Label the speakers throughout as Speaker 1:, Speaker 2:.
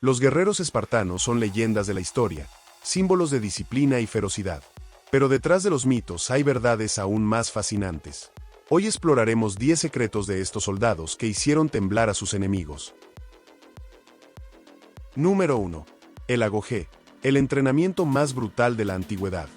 Speaker 1: Los guerreros espartanos son leyendas de la historia, símbolos de disciplina y ferocidad. Pero detrás de los mitos hay verdades aún más fascinantes. Hoy exploraremos 10 secretos de estos soldados que hicieron temblar a sus enemigos. Número 1. El agogé, el entrenamiento más brutal de la antigüedad.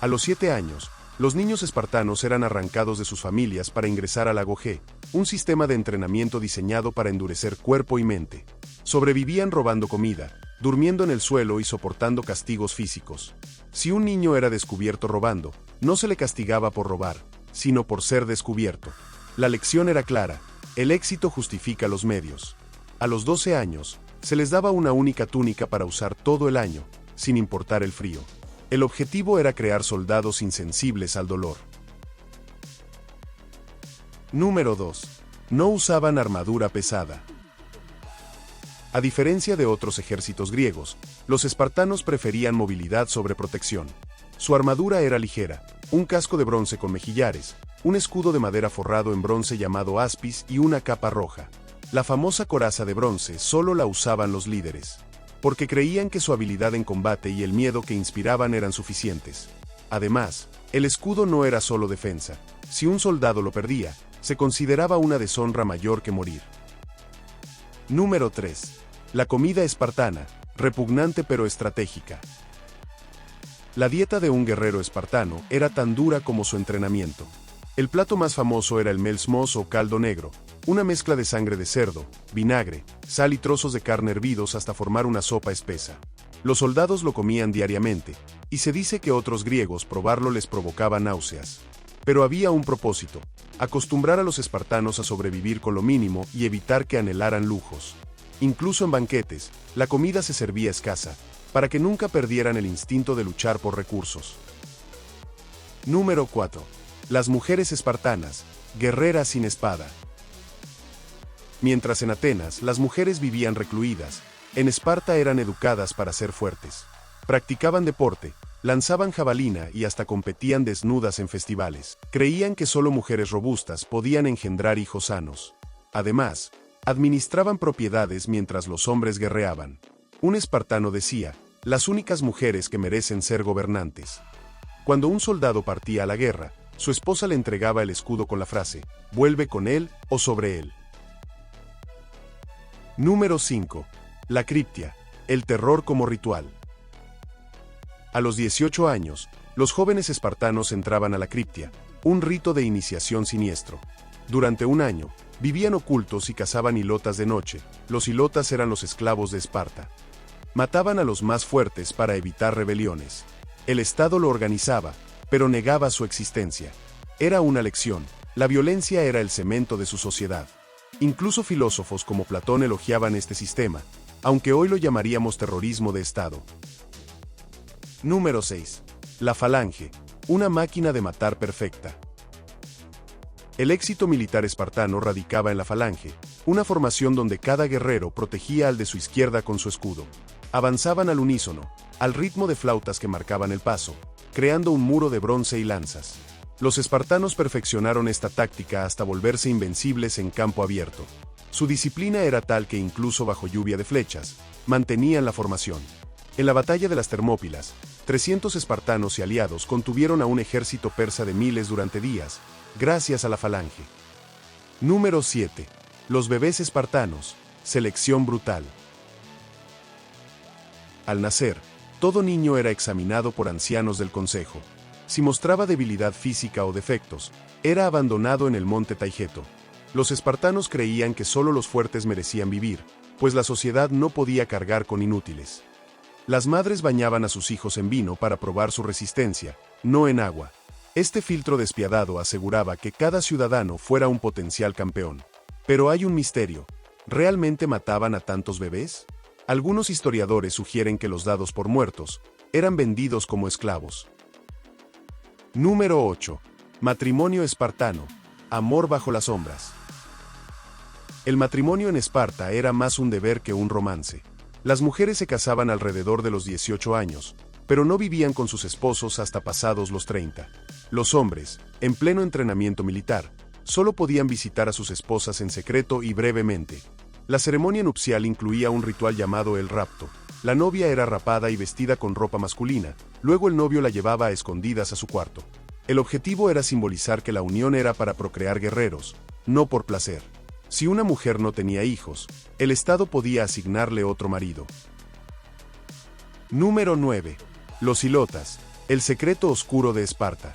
Speaker 1: A los 7 años, los niños espartanos eran arrancados de sus familias para ingresar al agogé, un sistema de entrenamiento diseñado para endurecer cuerpo y mente. Sobrevivían robando comida, durmiendo en el suelo y soportando castigos físicos. Si un niño era descubierto robando, no se le castigaba por robar, sino por ser descubierto. La lección era clara: el éxito justifica los medios. A los 12 años, se les daba una única túnica para usar todo el año, sin importar el frío. El objetivo era crear soldados insensibles al dolor. Número 2. No usaban armadura pesada. A diferencia de otros ejércitos griegos, los espartanos preferían movilidad sobre protección. Su armadura era ligera, un casco de bronce con mejillares, un escudo de madera forrado en bronce llamado aspis y una capa roja. La famosa coraza de bronce solo la usaban los líderes, porque creían que su habilidad en combate y el miedo que inspiraban eran suficientes. Además, el escudo no era solo defensa. Si un soldado lo perdía, se consideraba una deshonra mayor que morir. Número 3. La comida espartana, repugnante pero estratégica. La dieta de un guerrero espartano era tan dura como su entrenamiento. El plato más famoso era el melsmos o caldo negro, una mezcla de sangre de cerdo, vinagre, sal y trozos de carne hervidos hasta formar una sopa espesa. Los soldados lo comían diariamente, y se dice que otros griegos probarlo les provocaba náuseas. Pero había un propósito: acostumbrar a los espartanos a sobrevivir con lo mínimo y evitar que anhelaran lujos. Incluso en banquetes, la comida se servía escasa, para que nunca perdieran el instinto de luchar por recursos. Número 4. Las mujeres espartanas, guerreras sin espada. Mientras en Atenas las mujeres vivían recluidas, en Esparta eran educadas para ser fuertes. Practicaban deporte, lanzaban jabalina y hasta competían desnudas en festivales. Creían que solo mujeres robustas podían engendrar hijos sanos. Además, administraban propiedades mientras los hombres guerreaban. Un espartano decía: las únicas mujeres que merecen ser gobernantes. Cuando un soldado partía a la guerra, su esposa le entregaba el escudo con la frase: vuelve con él o sobre él. Número 5. La criptia, el terror como ritual. A los 18 años, los jóvenes espartanos entraban a la criptia, un rito de iniciación siniestro. Durante un año, vivían ocultos y cazaban hilotas de noche. Los hilotas eran los esclavos de Esparta. Mataban a los más fuertes para evitar rebeliones. El Estado lo organizaba, pero negaba su existencia. Era una lección: la violencia era el cemento de su sociedad. Incluso filósofos como Platón elogiaban este sistema, aunque hoy lo llamaríamos terrorismo de Estado. Número 6. La falange, una máquina de matar perfecta. El éxito militar espartano radicaba en la falange, una formación donde cada guerrero protegía al de su izquierda con su escudo. Avanzaban al unísono, al ritmo de flautas que marcaban el paso, creando un muro de bronce y lanzas. Los espartanos perfeccionaron esta táctica hasta volverse invencibles en campo abierto. Su disciplina era tal que incluso bajo lluvia de flechas, mantenían la formación. En la batalla de las Termópilas, 300 espartanos y aliados contuvieron a un ejército persa de miles durante días, gracias a la falange. Número 7. Los bebés espartanos, selección brutal. Al nacer, todo niño era examinado por ancianos del consejo. Si mostraba debilidad física o defectos, era abandonado en el monte Taygeto. Los espartanos creían que solo los fuertes merecían vivir, pues la sociedad no podía cargar con inútiles. Las madres bañaban a sus hijos en vino para probar su resistencia, no en agua. Este filtro despiadado aseguraba que cada ciudadano fuera un potencial campeón. Pero hay un misterio: ¿realmente mataban a tantos bebés? Algunos historiadores sugieren que los dados por muertos eran vendidos como esclavos. Número 8. Matrimonio espartano, amor bajo las sombras. El matrimonio en Esparta era más un deber que un romance. Las mujeres se casaban alrededor de los 18 años, pero no vivían con sus esposos hasta pasados los 30. Los hombres, en pleno entrenamiento militar, solo podían visitar a sus esposas en secreto y brevemente. La ceremonia nupcial incluía un ritual llamado el rapto. La novia era rapada y vestida con ropa masculina, luego el novio la llevaba a escondidas a su cuarto. El objetivo era simbolizar que la unión era para procrear guerreros, no por placer. Si una mujer no tenía hijos, el Estado podía asignarle otro marido. Número 9. Los ilotas, el secreto oscuro de Esparta.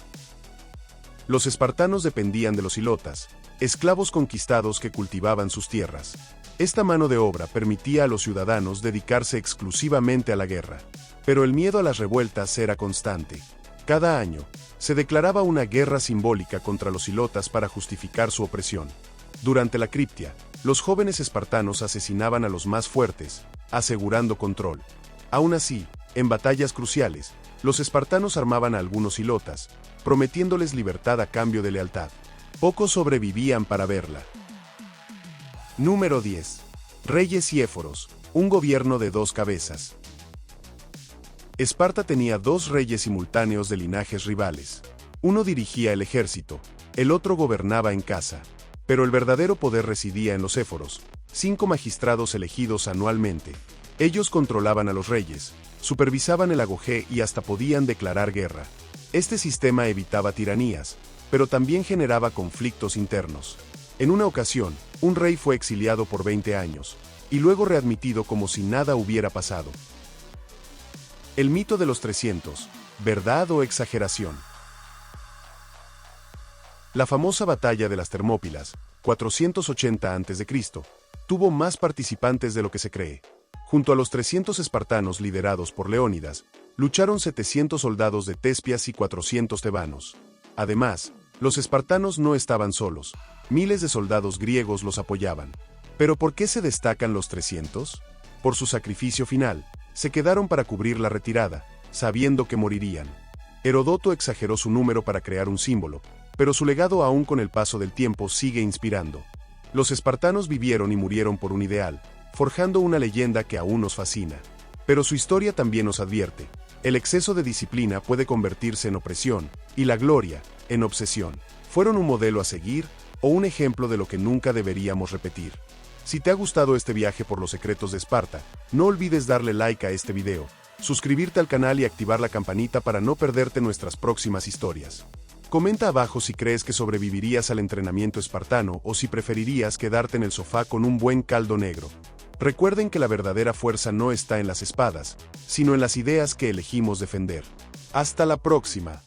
Speaker 1: Los espartanos dependían de los ilotas, esclavos conquistados que cultivaban sus tierras. Esta mano de obra permitía a los ciudadanos dedicarse exclusivamente a la guerra. Pero el miedo a las revueltas era constante. Cada año, se declaraba una guerra simbólica contra los ilotas para justificar su opresión. Durante la criptia, los jóvenes espartanos asesinaban a los más fuertes, asegurando control. Aún así, en batallas cruciales, los espartanos armaban a algunos ilotas, prometiéndoles libertad a cambio de lealtad. Pocos sobrevivían para verla. Número 10. Reyes y éforos, un gobierno de dos cabezas. Esparta tenía dos reyes simultáneos de linajes rivales. Uno dirigía el ejército, el otro gobernaba en casa. Pero el verdadero poder residía en los éforos, 5 magistrados elegidos anualmente. Ellos controlaban a los reyes, supervisaban el agogé y hasta podían declarar guerra. Este sistema evitaba tiranías, pero también generaba conflictos internos. En una ocasión, un rey fue exiliado por 20 años, y luego readmitido como si nada hubiera pasado. El mito de los 300, ¿verdad o exageración? La famosa batalla de las Termópilas, 480 a.C., tuvo más participantes de lo que se cree. Junto a los 300 espartanos liderados por Leónidas, lucharon 700 soldados de Tespias y 400 tebanos. Además, los espartanos no estaban solos, miles de soldados griegos los apoyaban. ¿Pero por qué se destacan los 300? Por su sacrificio final, se quedaron para cubrir la retirada, sabiendo que morirían. Heródoto exageró su número para crear un símbolo, pero su legado aún con el paso del tiempo sigue inspirando. Los espartanos vivieron y murieron por un ideal, forjando una leyenda que aún nos fascina. Pero su historia también nos advierte: el exceso de disciplina puede convertirse en opresión, y la gloria, en obsesión. ¿Fueron un modelo a seguir, o un ejemplo de lo que nunca deberíamos repetir? Si te ha gustado este viaje por los secretos de Esparta, no olvides darle like a este video, suscribirte al canal y activar la campanita para no perderte nuestras próximas historias. Comenta abajo si crees que sobrevivirías al entrenamiento espartano o si preferirías quedarte en el sofá con un buen caldo negro. Recuerden que la verdadera fuerza no está en las espadas, sino en las ideas que elegimos defender. ¡Hasta la próxima!